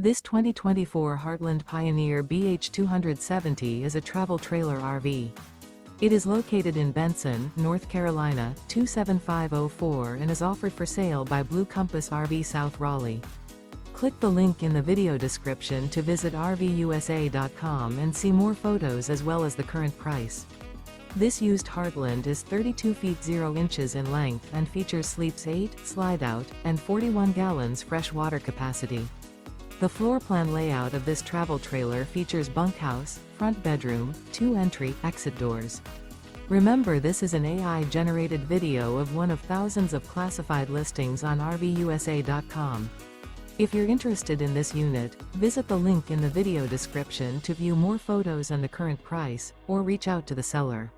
This 2024 Heartland Pioneer BH270 is a travel trailer RV. It is located in Benson, North Carolina, 27504 and is offered for sale by Blue Compass RV South Raleigh. Click the link in the video description to visit RVUSA.com and see more photos as well as the current price. This used Heartland is 32 feet 0 inches in length and features sleeps 8, Slideout, and 41 gallons fresh water capacity. The floor plan layout of this travel trailer features bunkhouse, front bedroom, 2 entry/exit doors. Remember, this is an AI-generated video of one of thousands of classified listings on RVUSA.com. If you're interested in this unit, visit the link in the video description to view more photos and the current price, or reach out to the seller.